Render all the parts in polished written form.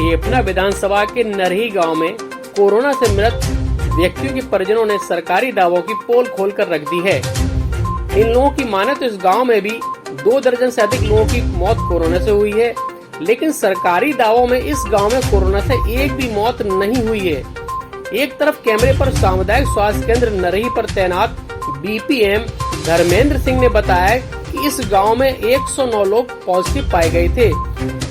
जेपना विधानसभा के नरही गांव में कोरोना से मृत व्यक्तियों के परिजनों ने सरकारी दावों की पोल खोलकर रख दी है। इन लोगों की माने तो इस गांव में भी 2 दर्जन से अधिक लोगों की मौत कोरोना से हुई है, लेकिन सरकारी दावों में इस गांव में कोरोना से एक भी मौत नहीं हुई है। एक तरफ कैमरे पर सामुदायिक स्वास्थ्य केंद्र नरही पर तैनात बीपीएम धर्मेंद्र सिंह ने बताया कि इस गांव में 109 लोग पॉजिटिव पाए गए थे,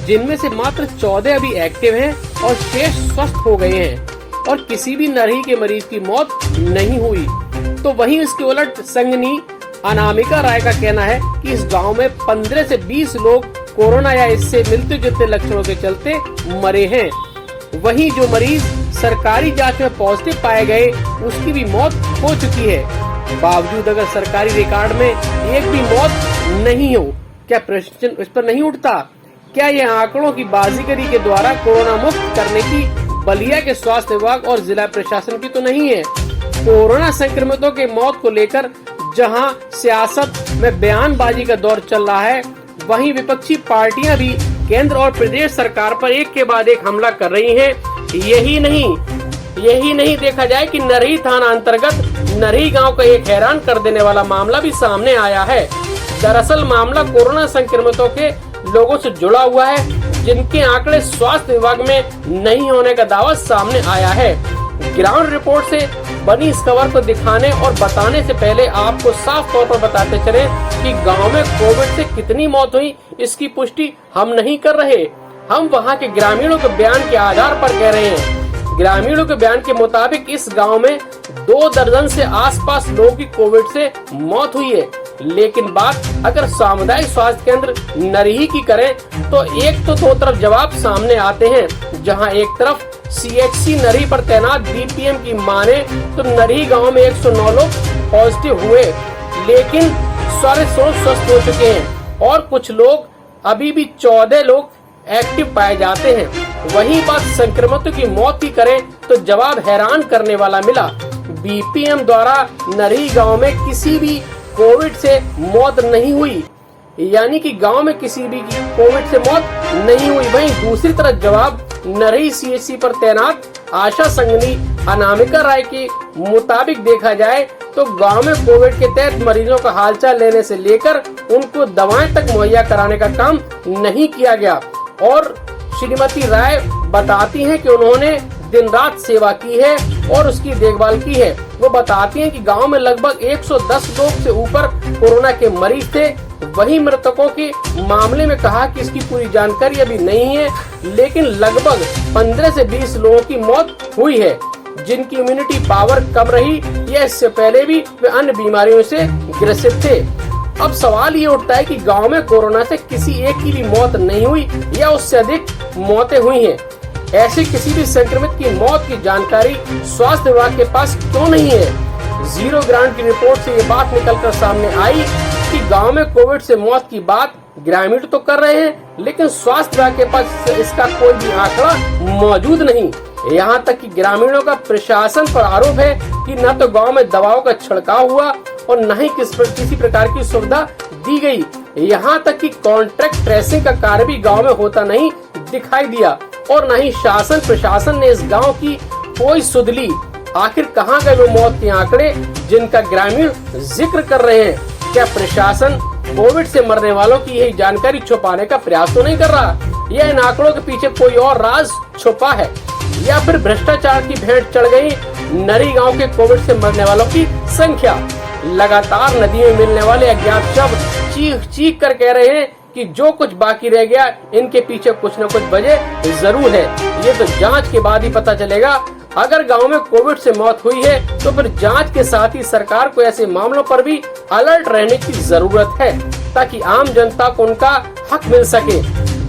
जिनमें से मात्र 14 अभी एक्टिव हैं और शेष स्वस्थ हो गए हैं और किसी भी नरही के मरीज की मौत नहीं हुई। तो वहीं इसके उलट संगनी अनामिका राय का कहना है कि इस गांव में 15 से 20 लोग कोरोना या इससे मिलते जुलते लक्षणों के चलते मरे हैं। वहीं जो मरीज सरकारी जांच में पॉजिटिव पाए गए उसकी भी मौत हो चुकी है। बावजूद अगर सरकारी रिकॉर्ड में एक भी मौत नहीं हो, क्या प्रश्न इस पर नहीं उठता? क्या यह आंकड़ों की बाजीगरी के द्वारा कोरोना मुक्त करने की बलिया के स्वास्थ्य विभाग और जिला प्रशासन की तो नहीं है? कोरोना संक्रमितों के मौत को लेकर जहां सियासत में बयानबाजी का दौर चल रहा है, वहीं विपक्षी पार्टियां भी केंद्र और प्रदेश सरकार पर एक के बाद एक हमला कर रही हैं। यही नहीं देखा जाए कि नरही थाना अंतर्गत नरही गांव का एक हैरान कर देने वाला मामला भी सामने आया है। दरअसल मामला कोरोना संक्रमितों के लोगों से जुड़ा हुआ है, जिनके आंकड़े स्वास्थ्य विभाग में नहीं होने का दावा सामने आया है। ग्राउंड रिपोर्ट से बनी इस खबर को दिखाने और बताने से पहले आपको साफ तौर पर बताते चले कि गांव में कोविड से कितनी मौत हुई, इसकी पुष्टि हम नहीं कर रहे। हम वहां के ग्रामीणों के बयान के आधार पर कह रहे हैं। ग्रामीणों के बयान के मुताबिक इस गांव में 2 दर्जन से आसपास लोगों की कोविड से मौत हुई है। लेकिन बात अगर सामुदायिक स्वास्थ्य केंद्र नरही की करें तो एक तो 2 तरफ जवाब सामने आते हैं। जहां एक तरफ सीएचसी नरही पर तैनात बीपीएम की माने तो नरही गांव में 109 लोग पॉजिटिव हुए, लेकिन सारे स्वस्थ हो चुके हैं और कुछ लोग अभी भी 14 लोग एक्टिव पाए जाते हैं। वही बात संक्रमितों की मौत की करें तो जवाब हैरान करने वाला मिला। बीपीएम द्वारा नरही गांव में किसी भी कोविड से मौत नहीं हुई, यानी कि गांव में किसी भी कोविड से मौत नहीं हुई। वहीं दूसरी तरफ जवाब नरही सीएचसी पर तैनात आशा संगनी अनामिका राय के मुताबिक देखा जाए तो गांव में कोविड के तहत मरीजों का हालचाल लेने से लेकर उनको दवाएं तक मुहैया कराने का काम नहीं किया गया। और श्रीमती राय बताती हैं कि उन्होंने दिन रात सेवा की है और उसकी देखभाल की है। वो बताती हैं कि गांव में लगभग 110 लोग से ऊपर कोरोना के मरीज थे। वहीं मृतकों के मामले में कहा कि इसकी पूरी जानकारी अभी नहीं है, लेकिन लगभग 15 से 20 लोगों की मौत हुई है, जिनकी इम्यूनिटी पावर कम रही या इससे पहले भी वे अन्य बीमारियों से ग्रसित थे। अब सवाल ये उठता है कि गांव में कोरोना से किसी एक की भी मौत नहीं हुई या उससे अधिक मौतें हुई हैं। ऐसे किसी भी संक्रमित की मौत की जानकारी स्वास्थ्य विभाग के पास क्यों नहीं है? जीरो ग्राउंड की रिपोर्ट से ये बात निकलकर सामने आई कि गांव में कोविड से मौत की बात ग्रामीण तो कर रहे हैं, लेकिन स्वास्थ्य विभाग के पास इसका कोई भी आंकड़ा मौजूद नहीं। यहाँ तक कि ग्रामीणों का प्रशासन पर आरोप है कि न तो गांव में दवाओं का छिड़काव हुआ और न ही किसी प्रकार की सुविधा दी गई। यहाँ तक कि कॉन्ट्रैक्ट ट्रेसिंग का कार्य भी गांव में होता नहीं दिखाई दिया और न ही शासन प्रशासन ने इस गांव की कोई सुध ली। आखिर कहाँ गए वो मौत के आंकड़े जिनका ग्रामीण जिक्र कर रहे हैं? क्या प्रशासन कोविड से मरने वालों की यही जानकारी छुपाने का प्रयास तो नहीं कर रहा, या इन आंकड़ों के पीछे कोई और राज छुपा है, या फिर भ्रष्टाचार की भेंट चढ़ गई नरही गांव के कोविड से मरने वालों की संख्या? लगातार नदी में मिलने वाले अज्ञात शब्द चीख चीख कर कह रहे हैं कि जो कुछ बाकी रह गया, इनके पीछे कुछ न कुछ वजह जरूर है। ये तो जांच के बाद ही पता चलेगा। अगर गांव में कोविड से मौत हुई है तो फिर जांच के साथ ही सरकार को ऐसे मामलों पर भी अलर्ट रहने की जरूरत है, ताकि आम जनता को उनका हक मिल सके।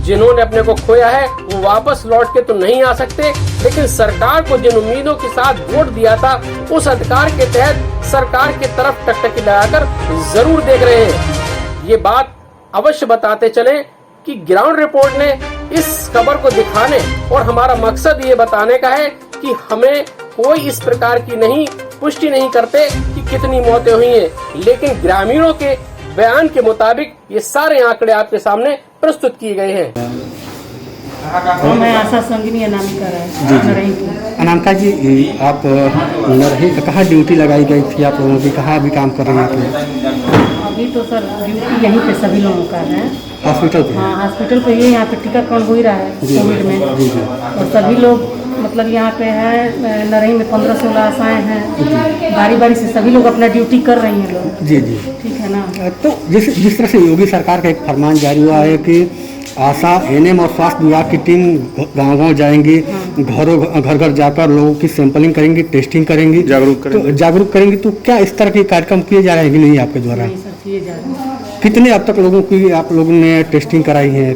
जिन्होंने अपने को खोया है वो वापस लौट के तो नहीं आ सकते, लेकिन सरकार को जिन उम्मीदों के साथ वोट दिया था उस अधिकार के तहत सरकार की तरफ टकटकी लगाकर जरूर देख रहे हैं। ये बात अवश्य बताते चलें कि ग्राउंड रिपोर्ट ने इस खबर को दिखाने और हमारा मकसद ये बताने का है कि हमें कोई इस प्रकार की पुष्टि नहीं करते कि कितनी मौतें हुई हैं, लेकिन ग्रामीणों के बयान के मुताबिक ये सारे आंकड़े आपके सामने प्रस्तुत किए गए हैं। और मैं आशा संगिनी अनामिका राय नरही की। अनामिका जी, आप नरही कहाँ ड्यूटी लगाई गई थी आप लोगों की, कहाँ अभी काम कर रहे हैं आप? अभी तो सर ड्यूटी यहीं पे सभी लोगों का है। हॉस्पिटल पे? हाँ, हॉस्पिटल पे ये यहाँ पे टीकाकरण हो ही रहा है कोविड में। और सभी लोग मतलब यहाँ पे है नरही में 15-16 आशाएँ हैं, बारी बारी से सभी लोग अपना ड्यूटी कर रही हैं लोग। जी जी, ठीक है ना। तो जिस तरह से योगी सरकार का एक फरमान जारी हुआ है कि आशा, एएनएम और स्वास्थ्य विभाग की टीम गांव-गांव जाएंगी, घर घर जाकर लोगों की सैंपलिंग करेंगी, टेस्टिंग करेंगी, जागरूक करेंगी, तो क्या इस तरह के कार्यक्रम किए जा रहे हैं कि नहीं आपके द्वारा? नहीं सर, किए जा रहे हैं। कितने अब तक लोगों की आप लोगों ने टेस्टिंग कराई है,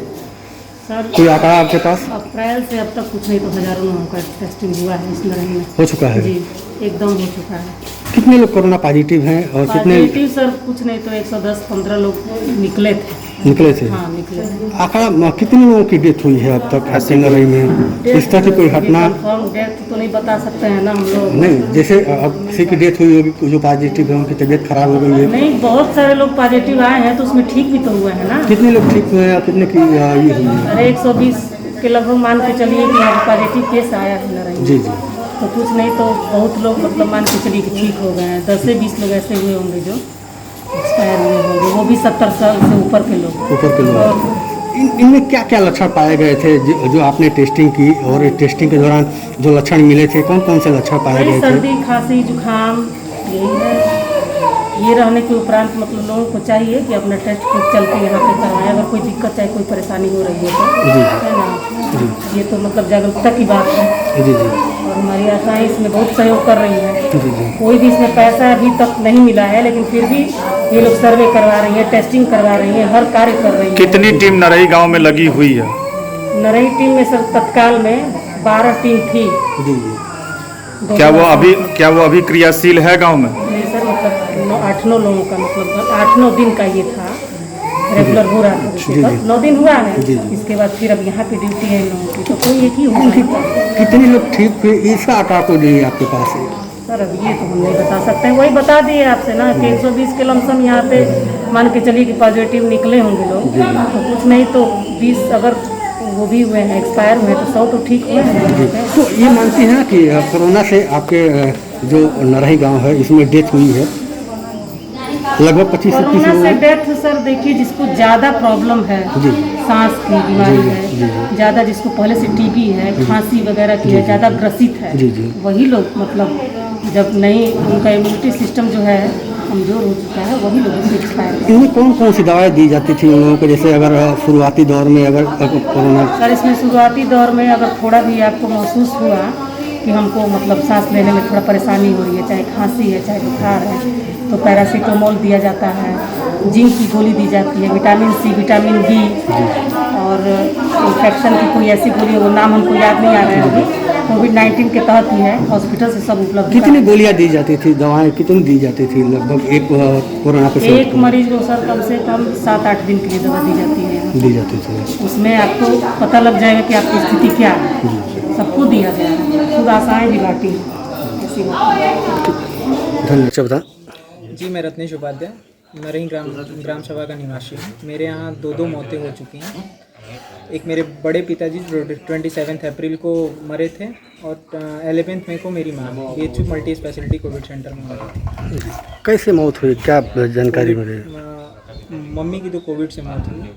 सर कोई आंकड़ा आपके पास? अप्रैल से अब तक कुछ नहीं तो हजारों लोगों का टेस्टिंग हुआ है इस नरही में। हो चुका है जी, एकदम हो चुका है। कितने लोग कोरोना पॉजिटिव हैं और कितने पॉजिटिव सर कुछ नहीं तो 110-15 लोग निकले थे। निकले थे? हाँ, निकले थे। आंकड़ा कितने लोगों की डेथ हुई है अब तक ऐसे नरही में? इस तरह की कोई घटना? कंफर्म डेथ तो नहीं बता सकते हैं ना हम लोग। नहीं, जैसे अब किसी की डेथ हुई होगी, जो पॉजिटिव है उनकी तबीयत खराब हो गई है। नहीं, बहुत सारे लोग पॉजिटिव आए हैं तो उसमें ठीक भी तो हुए हैं ना। कितने लोग ठीक हुए हैं और कितने की ये हुई है? अरे 120 के लगभग मान के चलिए कि यहाँ पॉजिटिव केस आया है नरही। जी जी, तो कुछ नहीं तो बहुत लोग मतलब मान के चलिए कि ठीक हो गए हैं। 10 से 20 लोग ऐसे हुए होंगे जो एक्सपायर हुए होंगे, वो भी 70 साल से ऊपर के लोग। ऊपर के और लोग। इनमें क्या क्या लक्षण पाए गए थे जो आपने टेस्टिंग की, और टेस्टिंग के दौरान जो लक्षण मिले थे, कौन कौन से लक्षण पाए गए थे? सर्दी, खांसी, जुकाम, यही है। ये रहने के उपरांत मतलब लोगों को चाहिए कि अपना टेस्ट खुद चल के यहाँ पे करवाएं। अगर कोई दिक्कत चाहे कोई परेशानी हो रही है तो, है ना। ये तो मतलब जागरूकता की बात है। जी जी, और हमारी आशाएं इसमें बहुत सहयोग कर रही हैं। जी जी, कोई भी इसमें पैसा अभी तक नहीं मिला है, लेकिन फिर भी ये लोग सर्वे करवा रही हैं, टेस्टिंग करवा रही हैं, हर कार्य कर रही हैं। कितनी टीम नरही गांव में लगी हुई है? नरही टीम में सर तत्काल में 12 टीम थी। जी जी। क्या वो अभी क्रियाशील है गांव में? नहीं सर, मतलब 8-9 लोगों का मतलब 8-9 दिन का ये था, रेगुलर हो रहा था। 9 दिन हुआ है, इसके बाद फिर अब यहाँ पे ड्यूटी है इन लोगों की, तो कोई एक ही हो सकता है। कितने लोग ठीक हुए, इसका आंकड़ा तो नहीं है आपके पास है? सर अब ये तो हम नहीं बता सकते हैं, वही बता दिए आपसे ना कि 120 के लमसम यहाँ पे मान के चलिए कि पॉजिटिव निकले होंगे लोग। तो कुछ नहीं तो 20 अगर वो भी हुए हैं, एक्सपायर हुए, तो 100 तो ठीक हुए हैं। तो ये मानती हैं कि कोरोना से आपके जो नरही गांव है इसमें डेथ हुई है लगभग 25 से 30 कोरोना से लोग? डेथ सर देखिए, जिसको ज़्यादा प्रॉब्लम है, जी, सांस की बीमारी है ज़्यादा, जिसको पहले से टीबी है, खांसी वगैरह की है, ज़्यादा ग्रसित है, जी जी, वही लोग मतलब जब नहीं उनका इम्यूनिटी सिस्टम जो है कमज़ोर हो चुका है, वही लोग एक्सपायर। इनमें कौन कौन सी दवाएं दी जाती थी उन लोगों को, जैसे अगर शुरुआती दौर में अगर कोरोना? सर इसमें शुरुआती दौर में अगर थोड़ा भी आपको महसूस हुआ कि हमको मतलब सांस लेने में थोड़ा परेशानी हो रही है, चाहे खांसी है चाहे बुखार है, तो पैरासीटामोल दिया जाता है, जिंक की गोली दी जाती है, विटामिन सी, विटामिन बी, और इन्फेक्शन की कोई ऐसी गोली, वो नाम हमको याद नहीं आ रहा है अभी, कोविड-19 के तहत ही है, हॉस्पिटल से सब उपलब्ध। कितनी गोलियां दी जाती थी, दवाएं कितनी दी जाती थी लगभग एक कोरोना के? एक मरीज को सर कम से कम 7-8 दिन के लिए दवा दी जाती है। दी जाती थी, उसमें आपको पता लग जाएगा कि आपकी स्थिति क्या है, सबको दिया गया है, खुद आशाएँ भी बांटी ऐसी। धन्यवाद। बता। जी, मैं रत्नेश उपाध्याय नरही ग्राम सभा का निवासी हूँ। मेरे यहाँ 2 मौतें हो चुकी हैं। एक मेरे बड़े पिताजी जो 27 अप्रैल को मरे थे, और 11 मई को मेरी माँ BHU multi speciality Covid centre में मरे। कैसे मौत हुई, क्या जानकारी मिली? मम्मी की तो कोविड से मौत हुई,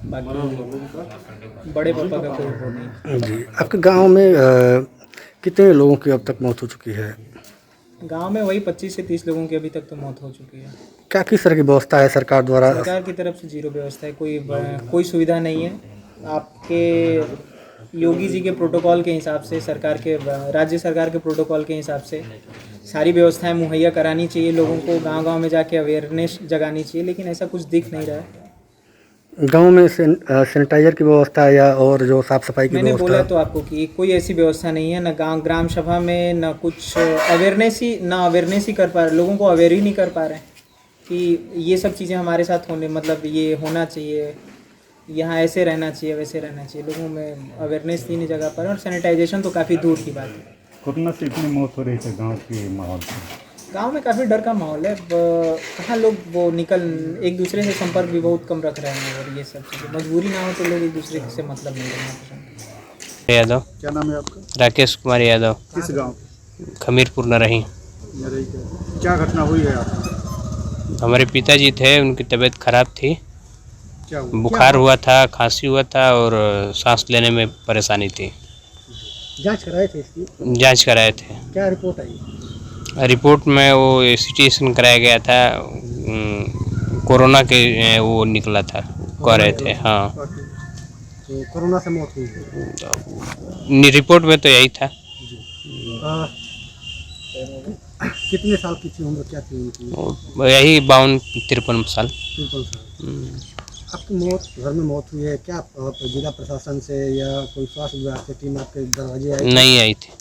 बाकी बड़े पापा का कोविड हो गई। जी, आपके गांव में कितने लोगों की अब तक मौत हो चुकी है? गांव में वही 25 से 30 लोगों की अभी तक तो मौत हो चुकी है। क्या किस तरह की व्यवस्था है सरकार द्वारा? सरकार की तरफ से जीरो व्यवस्था है, कोई सुविधा नहीं है। आपके योगी जी के प्रोटोकॉल के हिसाब से, राज्य सरकार के प्रोटोकॉल के हिसाब से सारी व्यवस्थाएं मुहैया करानी चाहिए लोगों को, गांव-गांव में जाके अवेयरनेस जगानी चाहिए, लेकिन ऐसा कुछ दिख नहीं रहा है। गांव में सैनिटाइजर की व्यवस्था या और जो साफ सफाई की मैंने व्यवस्था? बोला तो आपको कि कोई ऐसी व्यवस्था नहीं है, न ग्राम सभा में न कुछ अवेयरनेस ही कर पा रहे, लोगों को अवेयर ही नहीं कर पा रहे हैं कि ये सब चीज़ें हमारे साथ होने, मतलब ये होना चाहिए, यहाँ ऐसे रहना चाहिए, वैसे रहना चाहिए। लोगों में अवेयरनेस ही नहीं जगा पा रहे, और सैनिटाइजेशन तो काफ़ी दूर की बात है। कोरोना से इतनी मौत हो रही है गांव के माहौल से? गांव में काफ़ी डर का माहौल है। कहाँ लोग वो निकल एक दूसरे से संपर्क भी बहुत कम रख रहे हैं और ये सब चीज़ें मजबूरी ना हो तो लोग एक दूसरे से मतलब नहीं रखना पसंद करते। यादव। क्या नाम है आपका? राकेश कुमार यादव। किस गांव? खमीरपुर नरही। नरई का। क्या घटना हुई है आपकी? हमारे पिताजी थे, उनकी तबीयत खराब थी, क्या हुआ? बुखार हुआ था, खांसी हुआ था और सांस लेने में परेशानी थी। जांच कराए थे इसकी? जांच कराए थे। क्या रिपोर्ट आई? रिपोर्ट में वो सीटी स्कैन कराया गया था, कोरोना के वो निकला था, कह रहे थे। हाँ, तो कोरोना से मौत हुई है। रिपोर्ट में तो यही था। कितने साल की थी उम्र, क्या थी उनकी? यही 52-53 साल। 53 साल। आपकी मौत, घर में मौत हुई है, क्या आप जिला प्रशासन से या कोई स्वास्थ्य विभाग से टीम आपके दरवाजे आई? नहीं आई थी।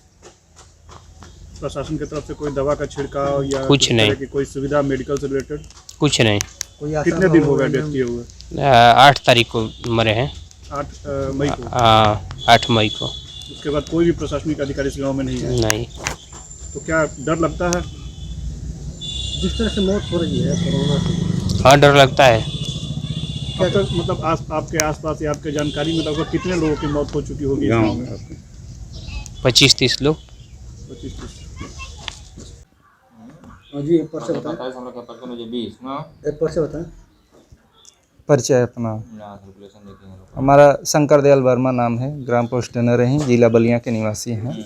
प्रशासन की तरफ से कोई दवा का छिड़काव या कुछ नहीं। की कोई सुविधा मेडिकल से रिलेटेड? कुछ नहीं। कोई कितने दिन हो गए डेथ किए हुए? 8 तारीख को मरे हैं। 8 मई को? हाँ, 8 मई को। उसके बाद कोई भी प्रशासनिक अधिकारी इस गाँव में नहीं है? नहीं। तो क्या डर लगता है जिस तरह से मौत हो रही है कोरोना से? हाँ, डर लगता है। क्या मतलब आपके आसपास या आपके जानकारी में लगभग कितने लोगों की मौत हो चुकी होगी गाँव में? 25-30 लोग। 25-30। जी, एक पर्चा बताएं। एक पर्चा बताएं। परिचय अपना, हमारा शंकर दयाल वर्मा नाम है, ग्राम पोस्ट नरही, जिला बलिया के निवासी हैं।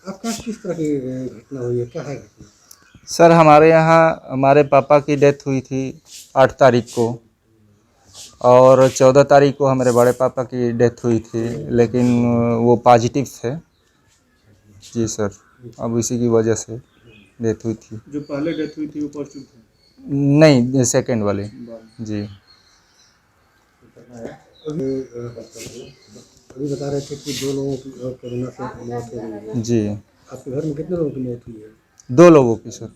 आपका किस तरह की घटना हुई है, क्या है घटना? सर, हमारे यहाँ हमारे पापा की डेथ हुई थी 8 तारीख को और 14 तारीख को हमारे बड़े पापा की डेथ हुई थी, लेकिन वो पॉजिटिव थे। जी सर, अब इसी की वजह से डेथ हुई थी। जो पहले डेथ हुई थी वो पॉजिटिव थे? नहीं, सेकंड वाले। जी। अभी बता रहे थे कि 2 लोगों की कोरोना से मौत हो गई है। जी। आपके घर में कितने लोगों की मौत हुई है? 2 लोगों की सर।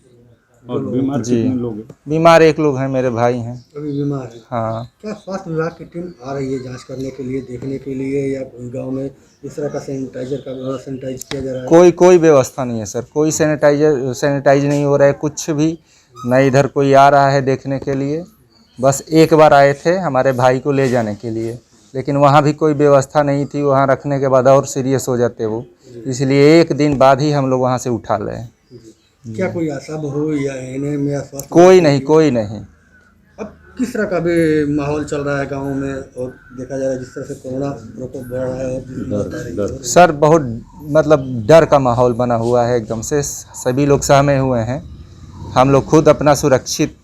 और बीमार कितने लोग हैं? बीमार 1 लोग हैं, मेरे भाई हैं। अभी बीमार है? हाँ। क्या स्वास्थ्य विभाग की टीम आ रही है जांच करने के लिए, देखने के लिए, या गांव में इस तरह का सैनिटाइज किया जा रहा है? कोई व्यवस्था नहीं है सर, कोई सैनिटाइज नहीं हो रहा है, कुछ भी न इधर कोई आ रहा है देखने के लिए। बस एक बार आए थे हमारे भाई को ले जाने के लिए, लेकिन वहाँ भी कोई व्यवस्था नहीं थी, वहाँ रखने के बाद और सीरियस हो जाते वो, इसलिए 1 दिन बाद ही हम लोग वहाँ से उठा लें। क्या कोई आशा हो या एएनएम या स्वास्थ्य? कोई नहीं। अब किस तरह का भी माहौल चल रहा है गाँव में, और देखा जा रहा है जिस तरह से कोरोना प्रकोप बढ़ रहा है और सर, बहुत मतलब डर का माहौल बना हुआ है एकदम से, सभी लोग सहमे हुए हैं। हम लोग खुद अपना सुरक्षित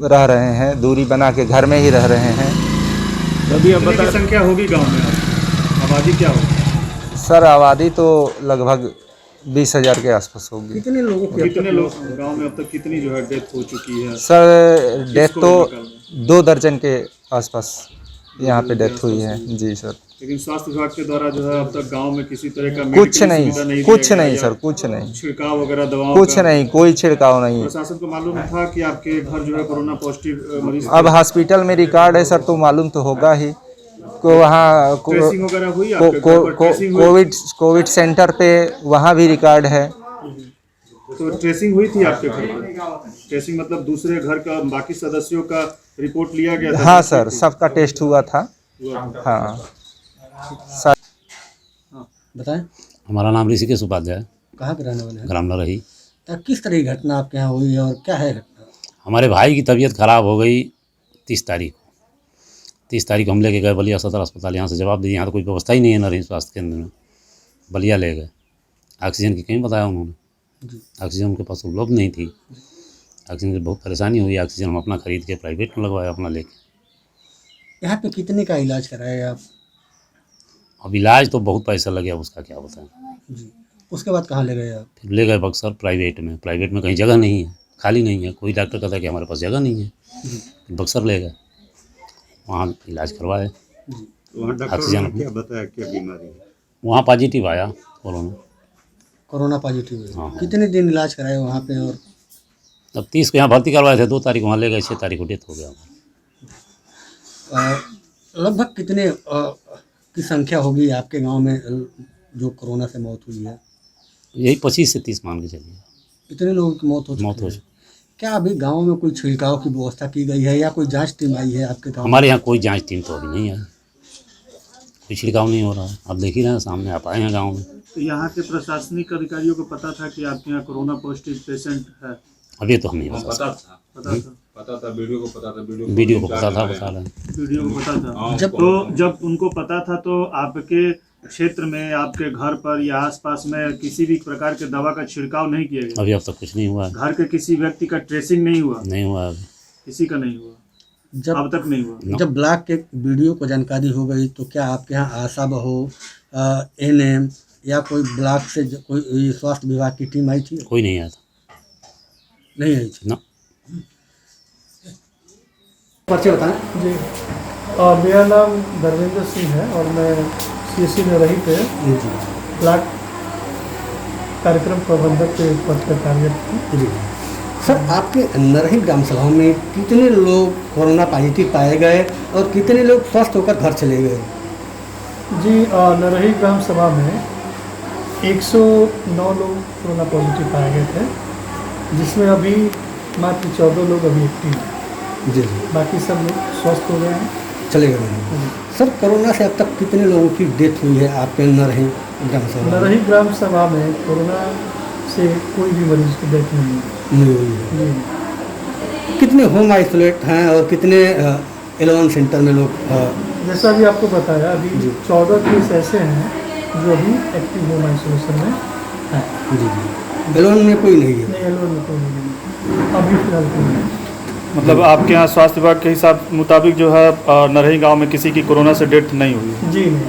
रह रहे हैं, दूरी बना के घर में ही रह रहे हैं। अभी अब बता संख्या होगी गांव में, आबादी क्या होगी? सर, आबादी तो लगभग 20,000 के आसपास होगी। कितने लोग गांव में अब तक कितनी जो है डेथ हो चुकी है? सर, डेथ तो 2 दर्जन के आसपास यहाँ पे डेथ हुई है। जी सर। लेकिन स्वास्थ्य विभाग के द्वारा जो है अब तक गांव में किसी तरह का कुछ नहीं सर, कुछ नहीं, छिड़काव वगैरह दवाओं कुछ नहीं, कोई छिड़काव नहीं। प्रशासन को मालूम था कि आपके घर जो है कोरोना पॉजिटिव मरीज? अब हॉस्पिटल में रिकॉर्ड है सर, तो मालूम तो होगा ही। को वहाँ ट्रेसिंग वगैरह हुई आपके? कोविड सेंटर पे वहाँ भी रिकॉर्ड है। तो ट्रेसिंग हुई थी आपके घर में? ट्रेसिंग मतलब दूसरे घर का बाकी सदस्यों का रिपोर्ट लिया गया था? हाँ सर, सबका टेस्ट हुआ था। हाँ सर। बताएं। हमारा नाम ऋषिकेश उपाध्याय है। कहाँ के रहने वाले हैं? ग्राम नरही। तो किस तरह की घटना आपके यहाँ हुई है और क्या है घटना? हमारे भाई की तबीयत खराब हो गई 30 तारीख को। 30 तारीख को हम लेके गए बलिया सदर अस्पताल। यहाँ से जवाब दिए यहाँ तो कोई व्यवस्था ही नहीं है नरही स्वास्थ्य केंद्र में। बलिया ले गए, ऑक्सीजन की कहीं बताया उन्होंने, ऑक्सीजन उनके पास उपलब्ध नहीं थी। ऑक्सीजन की बहुत परेशानी हुई। ऑक्सीजन हम अपना खरीद के प्राइवेट में लगवाया अपना लेके। यहाँ पे कितने का इलाज कराए आप? अब इलाज तो बहुत पैसा लगे, अब उसका क्या बताएं। जी। उसके बाद कहाँ ले गए आप? फिर ले गए बक्सर प्राइवेट में। प्राइवेट में कहीं जगह नहीं है, खाली नहीं है। कोई डॉक्टर कहता है कि हमारे पास जगह नहीं है। बक्सर ले गए, वहाँ इलाज करवाए। ऑक्सीजन क्या बताया, क्या बीमारी है? वहाँ पॉजिटिव आया कोरोना पॉजिटिव है। हाँ। कितने दिन इलाज कराए वहाँ पे? और अब 30 को यहाँ भर्ती करवाए थे, 2 तारीख वहाँ ले गए, 6 तारीख को डेथ हो गया। लगभग कितने की संख्या होगी आपके गांव में जो कोरोना से मौत हुई है? यही 25 से 30 मान के चलिए। कितने लोगों की मौत हो चुकी है? क्या अभी गांव में कोई छिड़काव की व्यवस्था की गई है या कोई जांच टीम आई है आपके गांव में? हमारे यहाँ कोई जांच टीम तो अभी नहीं है, कोई छिड़काव नहीं हो रहा है। अब देख ही रहे हैं, सामने आप आए हैं गाँव में। तो यहाँ के प्रशासनिक अधिकारियों को पता था कि आपके यहाँ कोरोना पॉजिटिव पेशेंट है? अभी तो हम नहीं बता सकते। पता था वीडियो को पता था, बता रहे हैं। वीडियो को पता था। जब उनको पता था तो आपके क्षेत्र में, आपके घर पर या आसपास में किसी भी प्रकार के दवा का छिड़काव नहीं किया गया? अभी अब तक कुछ नहीं हुआ है। घर के किसी व्यक्ति का ट्रेसिंग नहीं हुआ? नहीं हुआ अभी, किसी का नहीं हुआ अब तक नहीं हुआ। जब ब्लॉक के वीडियो को जानकारी हो गई तो क्या आपके यहाँ आशा बहू, एनएम या कोई ब्लॉक से कोई स्वास्थ्य विभाग की टीम आई थी? कोई नहीं आया था। नहीं आई थी ना। पर्चे बताएं। जी, मेरा नाम धर्मेंद्र सिंह है और मैं CSC नरही पे ब्लॉक कार्यक्रम प्रबंधक के पद पर कार्यरत हूँ। जी सर, आपके नरही ग्राम सभा में कितने लोग कोरोना पॉजिटिव पाए गए और कितने लोग स्वस्थ होकर घर चले गए? जी, नरही ग्राम सभा में 109 लोग कोरोना पॉजिटिव पाए गए थे, जिसमें अभी मात्र 14 लोग अभी एक्टिव हैं। जी, बाकी सब लोग स्वस्थ हो गए हैं, चले गए हैं। सर, कोरोना से अब तक कितने लोगों की डेथ हुई है आपके नरही ग्राम सभा? नरही ग्राम सभा में कोरोना से कोई भी मरीज की डेथ नहीं हुई है। जी। कितने होम आइसोलेट हैं और कितने एलोन सेंटर में लोग? जैसा भी आपको बताया, अभी 14 केस ऐसे हैं जो अभी एक्टिव होम आइसोलेशन में हैं। जी, एलोन में कोई नहीं है? नहीं, एलोन में कोई नहीं, अभी फिलहाल कोई नहीं। मतलब आपके यहाँ स्वास्थ्य विभाग के हिसाब मुताबिक जो है नरही गांव में किसी की कोरोना से डेथ नहीं हुई? जी नहीं।